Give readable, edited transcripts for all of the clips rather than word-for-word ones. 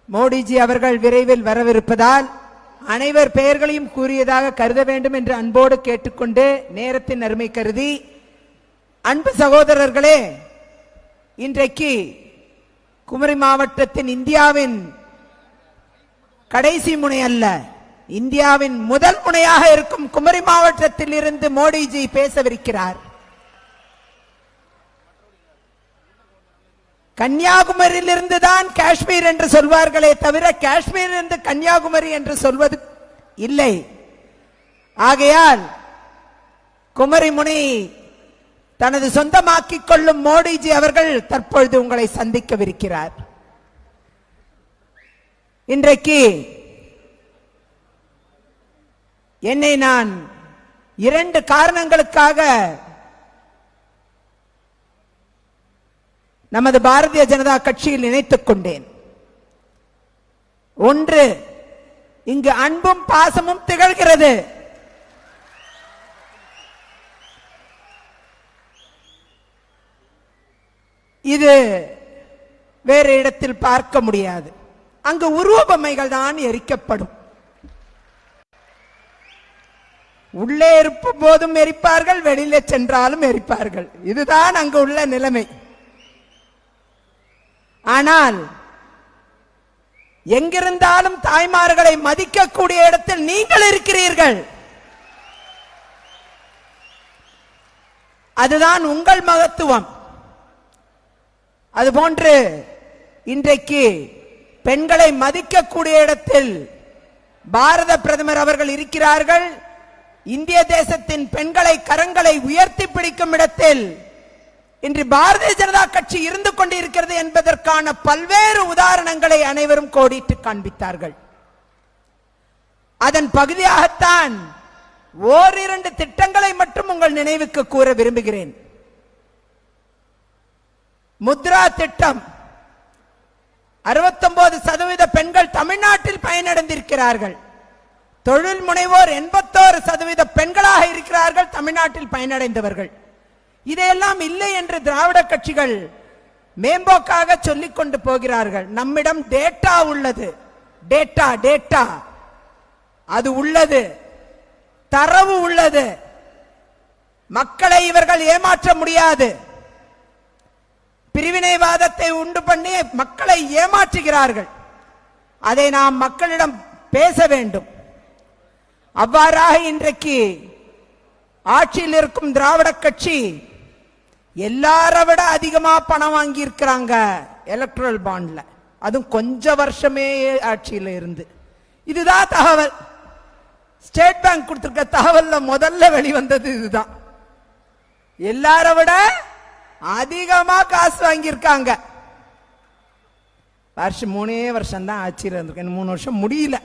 மோடிஜி அவர்கள் விரைவில் வரவிருப்பதால் அனைவர் பெயர்களையும் கூறியதாக கருத வேண்டும் என்று அன்போடு கேட்டுக்கொண்டு நேரத்தின் அருமை கருதி, அன்பு சகோதரர்களே, இன்றைக்கு குமரி மாவட்டத்தின் இந்தியாவின் கடைசி முனை அல்ல, இந்தியாவின் முதல் முனையாக இருக்கும் குமரி மாவட்டத்தில் இருந்து மோடிஜி பேசவிருக்கிறார். கன்னியாகுமரியிலிருந்து தான் காஷ்மீர் என்று சொல்வார்களே தவிர காஷ்மீரிலிருந்து கன்னியாகுமரி என்று சொல்வது இல்லை. ஆகையால் குமரி முனை தனது சொந்தமாக்கிக் கொள்ளும் மோடிஜி அவர்கள் தற்பொழுது உங்களை சந்திக்கவிருக்கிறார். இன்றைக்கு என்னை நான் 2 காரணங்களுக்காக நமது பாரதிய ஜனதா கட்சியில் இணைத்துக் கொண்டேன். ஒன்று, இங்கு அன்பும் பாசமும் திகழ்கிறது. இது வேறு இடத்தில் பார்க்க முடியாது. அங்கு உருவ பொம்மைகள் தான் எரிக்கப்படும். உள்ளே இருக்கும் போதும் எரிப்பார்கள், வெளியிலே சென்றாலும் எரிப்பார்கள். இதுதான் அங்கு உள்ள நிலைமை. ஆனால் எங்கிருந்தாலும் தாய்மார்களை மதிக்கக்கூடிய இடத்தில் நீங்கள் இருக்கிறீர்கள். அதுதான் உங்கள் மகத்துவம். அதுபோன்று இன்றைக்கு பெண்களை மதிக்கக்கூடிய இடத்தில் பாரத பிரதமர் அவர்கள் இருக்கிறார்கள். இந்திய தேசத்தின் பெண்களை கரங்களை உயர்த்தி பிடிக்கும் இடத்தில் இன்று பாரதிய ஜனதா கட்சி இருந்து கொண்டிருக்கிறது என்பதற்கான பல்வேறு உதாரணங்களை அனைவரும் கோடிட்டு காண்பித்தார்கள். அதன் பகுதியாகத்தான் 1-2 திட்டங்களை மட்டும் உங்கள் நினைவுக்கு கூற விரும்புகிறேன். முத்ரா திட்டம், 69% பெண்கள் தமிழ்நாட்டில் பயனடைந்திருக்கிறார்கள். தொழில் முனைவோர் 81% பெண்களாக இருக்கிறார்கள் தமிழ்நாட்டில் பயனடைந்தவர்கள். இதையெல்லாம் இல்லை என்று திராவிட கட்சிகள் மேம்போக்காக சொல்லிக் கொண்டு போகிறார்கள். நம்மிடம் டேட்டா உள்ளது. டேட்டா அது உள்ளது, தரவு உள்ளது. மக்களை இவர்கள் ஏமாற்ற முடியாது. பிரிவினைவாதத்தை உண்டு பண்ணி மக்களை ஏமாற்றுகிறார்கள். அதை நாம் மக்களிடம் பேச வேண்டும். அவ்வாறாக இன்றைக்கு ஆட்சியில் இருக்கும் திராவிட கட்சி எல்லாரை விட அதிகமா பணம் வாங்கி இருக்கிறாங்க எலக்ட்ரல் பாண்ட்ல. அதுவும் கொஞ்ச வருஷமே ஆட்சியில் இருந்து. இதுதான் தகவல். ஸ்டேட் பேங்க் கொடுத்திருக்க தகவல்ல முதல்ல வெளிவந்தது இதுதான். எல்லாரை விட அதிகமா காசு வாங்கியிருக்காங்க. வருஷம் 3 வருஷம் தான் ஆட்சியில் இருந்திருக்க, 3 வருஷம் முடியல.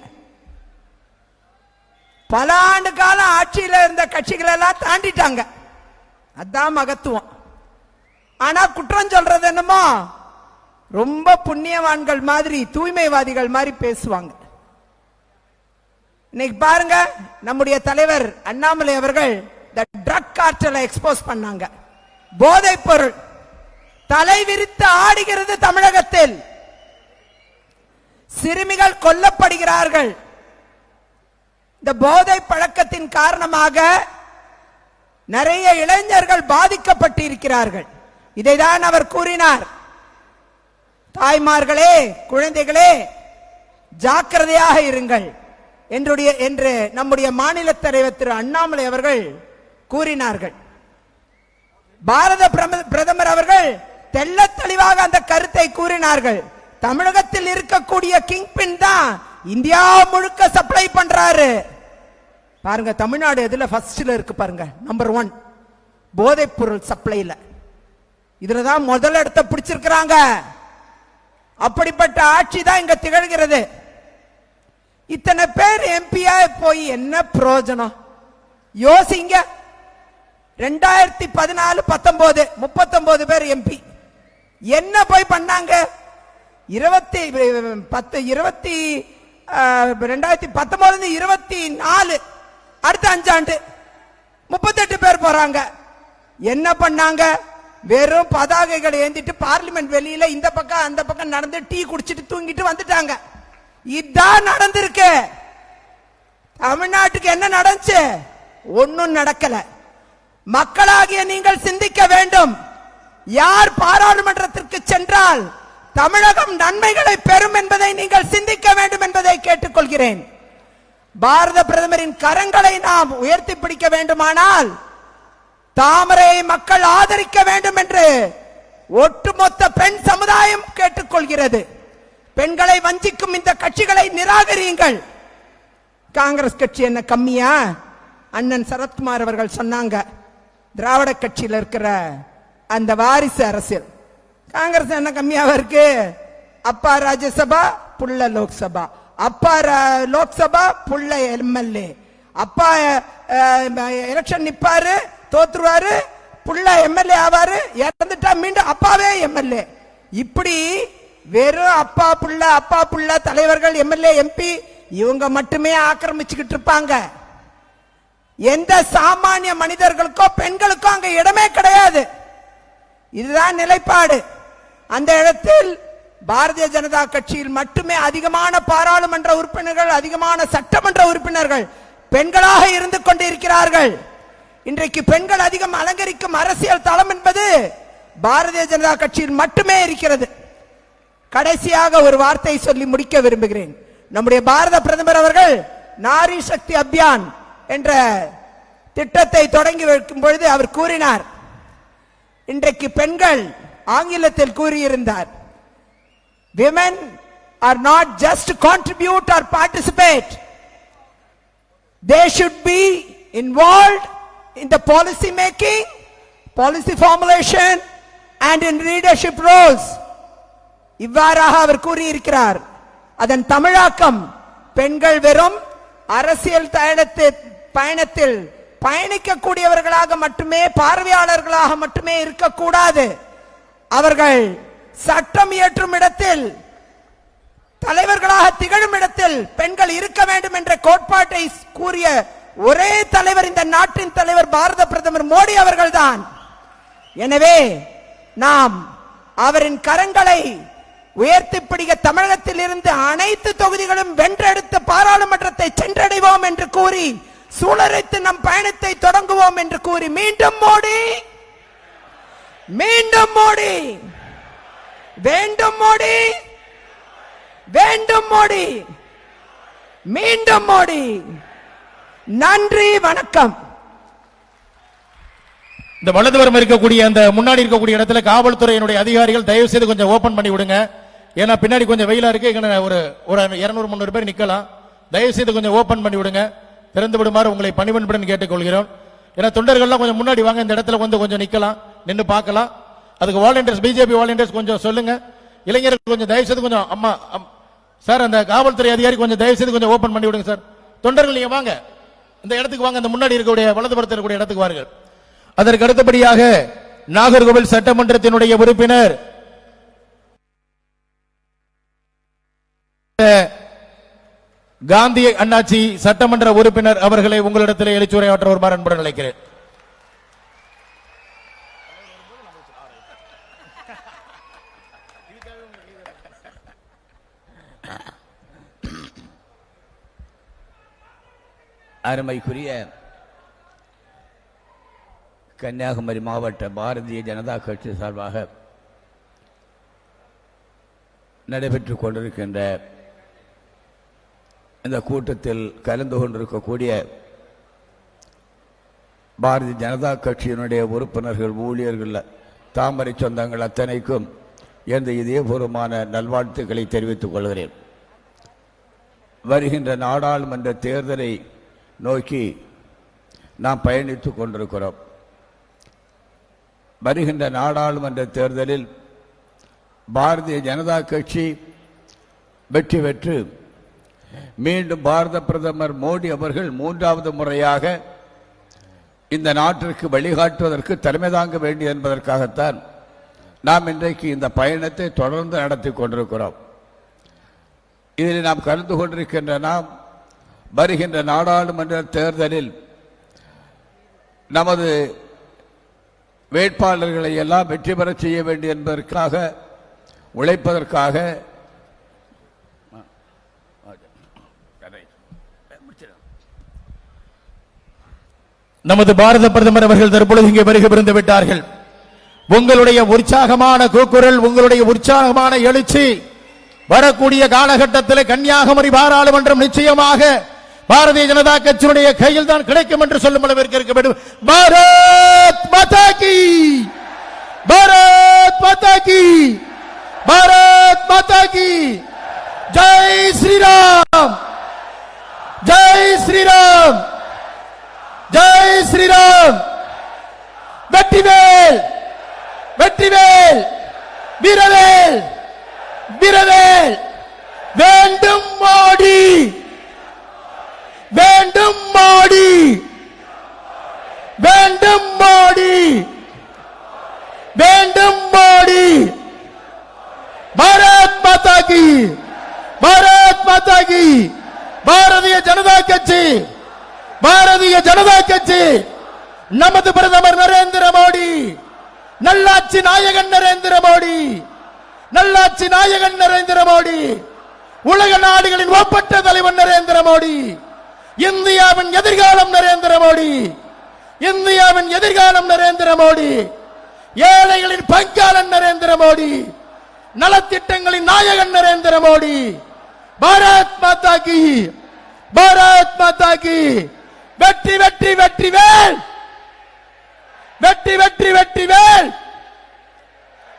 பல ஆண்டு காலம் ஆட்சியில் இருந்த கட்சிகள் எல்லாம் தாண்டிட்டாங்க. அதான் மகத்துவம். ஆனா குற்றம் சொல்றது என்னமோ ரொம்ப புண்ணியவான்கள் மாதிரி, தூய்மைவாதிகள் மாதிரி பேசுவாங்க. இன்னைக்கு பாருங்க, நம்முடைய தலைவர் அண்ணாமலை அவர்கள் ட்ரக் கார்டலை எக்ஸ்போஸ் பண்ணாங்க. போதைப் பொருள் தலை விரித்து ஆடுகிறது தமிழகத்தில். சிறுமிகள் கொல்லப்படுகிறார்கள். இந்த போதை பழக்கத்தின் காரணமாக நிறைய இளைஞர்கள் பாதிக்கப்பட்டிருக்கிறார்கள். இதைதான் அவர் கூறினார். தாய்மார்களே, குழந்தைகளே, ஜாக்கிரதையாக இருங்கள் என்று நம்முடைய மாநில தலைவர் திரு அண்ணாமலை அவர்கள் கூறினார்கள். பாரத பிரதமர் அவர்கள் தெள்ள தெளிவாக அந்த கருத்தை கூறினார்கள். தமிழகத்தில் இருக்கக்கூடிய கிங்பின் தான் இந்தியா முழுக்க சப்ளை பண்றாரு. பாருங்க, தமிழ்நாடு எதுல ஃபர்ஸ்ட்ல இருக்கு பாருங்க. நம்பர் 1 போதைப் பொருள் சப்ளைல. இதுலதான் முதல் இடத்தை பிடிச்சிருக்கிறாங்க. அப்படிப்பட்ட ஆட்சி தான் இங்க திகழ்கிறது. இத்தனை பேர் எம்பியா போய் என்ன பிரயோஜனம்? யோசிங்க. 2014-19 39 பேர் எம்பி என்ன போய் பண்ணாங்க? 2019-24 அடுத்த 5 ஆண்டு 38 பேர் போறாங்க. என்ன பண்ணாங்க? வெறும் பதாகைகளை ஏந்திட்டு பார்லிமெண்ட் வெளியில இந்த பக்கம் அந்த பக்கம் நடந்து டீ குடிச்சிட்டு தூங்கிட்டு வந்துட்டாங்க. இதான் நடந்திருக்கு. தமிழ்நாட்டுக்கு என்ன நடந்துச்சு? ஒன்னும் நடக்கல. மக்களாகிய நீங்கள் சிந்திக்க வேண்டும். யார் பாராளுமன்றத்திற்கு சென்றால் தமிழகம் நன்மைகளை பெறும் என்பதை நீங்கள் சிந்திக்க வேண்டும் என்பதை கேட்டுக்கொள்கிறேன். பாரத பிரதமரின் கரங்களை நாம் உயர்த்தி பிடிக்க வேண்டுமானால் தாமரை மக்கள் ஆதரிக்க வேண்டும் என்று ஒட்டுமொத்த பெண் சமுதாயம் கேட்டுக்கொள்கிறது. பெண்களை வஞ்சிக்கும் இந்த கட்சிகளை நிராகரியுங்கள். காங்கிரஸ் கட்சி என்ன கம்மியா? அண்ணன் சரத்குமார் அவர்கள் சொன்னாங்க, திராவிட கட்சியில் இருக்கிற அந்த வாரிசு அரசியல் காங்கிரஸ் என்ன கம்மியாவா இருக்கு? அப்பா ராஜ்யசபா, புள்ள லோக்சபா, அப்பா லோக்சபா, புள்ள எம்எல்ஏ, அப்பா எலெக்ஷன் நிப்பாரு, தோத்துருவாரு, புள்ள எம்எல்ஏ ஆவாரு, இறந்துட்டா மீண்டும் அப்பாவே எம்எல்ஏ. இப்படி வெறும் அப்பா புள்ள தலைவர்கள், எம்எல்ஏ, எம்பி இவங்க மட்டுமே ஆக்கிரமிச்சுக்கிட்டு இருப்பாங்க. எந்த சாமானிய மனிதர்களுக்கோ பெண்களுக்கோ அங்க இடமே கிடையாது. இதுதான் நிலைப்பாடு. அந்த இடத்தில் பாரதிய ஜனதா கட்சியில் மட்டுமே அதிகமான பாராளுமன்ற உறுப்பினர்கள், அதிகமான சட்டமன்ற உறுப்பினர்கள் பெண்களாக இருந்து கொண்டிருக்கிறார்கள். இன்றைக்கு பெண்கள் அதிகம் அலங்கரிக்கும் அரசியல் தளம் என்பது பாரதிய ஜனதா கட்சியில் மட்டுமே இருக்கிறது. கடைசியாக ஒரு வார்த்தை சொல்லி முடிக்க விரும்புகிறேன். நம்முடைய பாரத பிரதமர் அவர்கள் நாரி சக்தி அபியான் என்ற திட்டத்தை தொடங்கி வைக்கும் பொழுது அவர் கூறினார், இன்றைக்கு பெண்கள் ஆங்கிலத்தில் கூறியிருந்தார், women are not just to contribute or participate, they should be involved in the policy making, policy formulation and in leadership roles. இவ்வாறாக அவர் கூறியிருக்கிறார். அதன் தமிழாக்கம், பெண்கள் வெறும் அரசியல் பயணத்தில் பயணிக்கக்கூடியவர்களாக மட்டுமே, பார்வையாளர்களாக மட்டுமே இருக்கக்கூடாது. அவர்கள் சட்டம் இயற்றும் இடத்தில், தலைவர்களாக திகழும் இடத்தில் பெண்கள் இருக்க வேண்டும் என்ற கோட்பாட்டை கூறிய ஒரே தலைவர் இந்த நாட்டின் தலைவர் பாரத பிரதமர் மோடி அவர்கள்தான். எனவே நாம் அவரின் கரங்களை உயர்த்தி பிடிக்க தமிழகத்தில் இருந்து அனைத்து தொகுதிகளும் வென்றெடுத்து பாராளுமன்றத்தை சென்றடைவோம் என்று கூறி சூழரைத்து நம் பயணத்தை தொடங்குவோம் என்று கூறி மீண்டும் மோடி, மீண்டும் மோடி, வேண்டும் மோடி, வேண்டும் மோடி, மீண்டும் மோடி. நன்றி, வணக்கம். இந்த வலதுபுறம் இருக்கக்கூடிய அந்த முன்னாடி இருக்கக்கூடிய இடத்துல காவல்துறையினுடைய அதிகாரிகள் தயவு செய்து கொஞ்சம் ஓபன் பண்ணி விடுங்க. ஏன்னா பின்னாடி கொஞ்சம் வெயிலா இருக்கு. ஒரு 200-300 பேர் நிக்கலாம். தயவு செய்து கொஞ்சம் ஓபன் பண்ணி விடுங்க. திறந்து விடுமாறு உங்களை பணிவன்புடன் கேட்டுக்கொள்கிறோம். ஏன்னா தொண்டர்கள்லாம் கொஞ்சம் முன்னாடி வாங்க, இந்த இடத்துல வந்து கொஞ்சம் நிக்கலாம், நின்று பார்க்கலாம். அதுக்கு வாலண்டியர்ஸ், பிஜேபி வாலண்டியர்ஸ் கொஞ்சம் சொல்லுங்க. இளைஞர்கள் கொஞ்சம் தயவு செய்து கொஞ்சம், அம்மா சார் அந்த காவல்துறை அதிகாரி கொஞ்சம் தயவு செய்து கொஞ்சம் ஓபன் பண்ணி விடுங்க சார். தொண்டர்கள் நீங்க வாங்க, இந்த இடத்துக்கு வாங்க, இந்த முன்னாடி இருக்கக்கூடிய வலதுபுறத்தில் இருக்கக்கூடிய இடத்துக்கு வாருங்கள். அதற்கு அடுத்தபடியாக நாகர்கோவில் சட்டமன்றத்தினுடைய உறுப்பினர் காந்தி அண்ணாச்சி சட்டமன்ற உறுப்பினர் அவர்களை உங்களிடத்தில் எழுச்சுரையாற்ற வருமாறு அன்புடன் அழைக்கிறேன். அருமைக்குரிய கன்னியாகுமரி மாவட்ட பாரதிய ஜனதா கட்சி சார்பாக நடைபெற்றுக் கொண்டிருக்கின்ற இந்த கூட்டத்தில் கலந்து கொண்டிருக்கக்கூடிய பாரதிய ஜனதா கட்சியினுடைய உறுப்பினர்கள், ஊழியர்கள், தாமரை சொந்தங்கள் அத்தனைக்கும் எனது இதயபூர்வமான நல்வாழ்த்துக்களை தெரிவித்துக் கொள்கிறேன். வருகின்ற நாடாளுமன்ற தேர்தலை நோக்கி நாம் பயணித்துக் கொண்டிருக்கிறோம். வருகின்ற நாடாளுமன்ற தேர்தலில் பாரதிய ஜனதா கட்சி வெற்றி பெற்று மீண்டும் பாரத பிரதமர் மோடி அவர்கள் 3வது முறையாக இந்த நாட்டிற்கு வழிகாட்டுவதற்கு தலைமை தாங்க வேண்டும் என்பதற்காகத்தான் நாம் இன்றைக்கு இந்த பயணத்தை தொடர்ந்து நடத்தி கொண்டிருக்கிறோம். இதில் நாம் கலந்து கொண்டிருக்கின்ற நாம் வருகின்ற நாடாளுமன்ற தேர்தலில் நமது வேட்பாளர்களை எல்லாம் வெற்றி பெற செய்ய வேண்டும் என்பதற்காக உழைப்பதற்காக நமது பாரத பிரதமர் அவர்கள் தற்பொழுது இங்கே வருகை புரிந்து விட்டார்கள். உங்களுடைய உற்சாகமான கூக்குரல், உங்களுடைய உற்சாகமான எழுச்சி வரக்கூடிய காலகட்டத்தில் கன்னியாகுமரி பாராளுமன்றம் நிச்சயமாக பாரதிய ஜனதா கட்சியினுடைய கையில் தான் கிடைக்கும் என்று சொல்லும் அளவிற்கு இருக்க வேண்டும். பாரத் மாதா கி, பாரத் மாதா கி, பாரத் மாதா கி. ஜெய் ஸ்ரீராம், ஜெய் ஸ்ரீராம், ஜெய் ஸ்ரீராம். வெற்றிவேல், வெற்றிவேல், வீரவேல், வீரவேல். வேண்டும் மோடி, வேண்டும் மோடி, வேண்டும் மோடி, வேண்டும் மோடி. பாரத் மாதா கி, பாரத் மாதா கி. பாரதிய ஜனதா கட்சி, பாரதிய ஜனதா கட்சி, நமது பிரதமர் நரேந்திர மோடி, நல்லாட்சி நாயகன் நரேந்திர மோடி, நல்லாட்சி நாயகன் நரேந்திர மோடி, உலக நாடுகளின் ஒப்பற்ற தலைவர் நரேந்திர மோடி, இந்தியாவின் எதிர்காலம் நரேந்திர மோடி, இந்தியாவின் எதிர்காலம் நரேந்திர மோடி, ஏழைகளின் பங்காளன் நரேந்திர மோடி, நலத்திட்டங்களின் நாயகன் நரேந்திர மோடி. பாரத் மாதா கி, பாரத் மாதா கி. வெற்றி வெற்றி வெற்றி வேல், வெற்றி வெற்றி வெற்றி வேல்.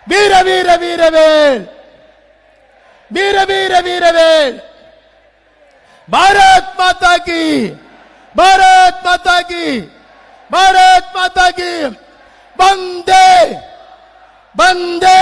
வீர வீர வீரவேல், வீர வீர வீரவேல். பாரத் மாதா கி, பாரத் மாதா கி, பாரத் மாதா கி. வந்தே வந்தே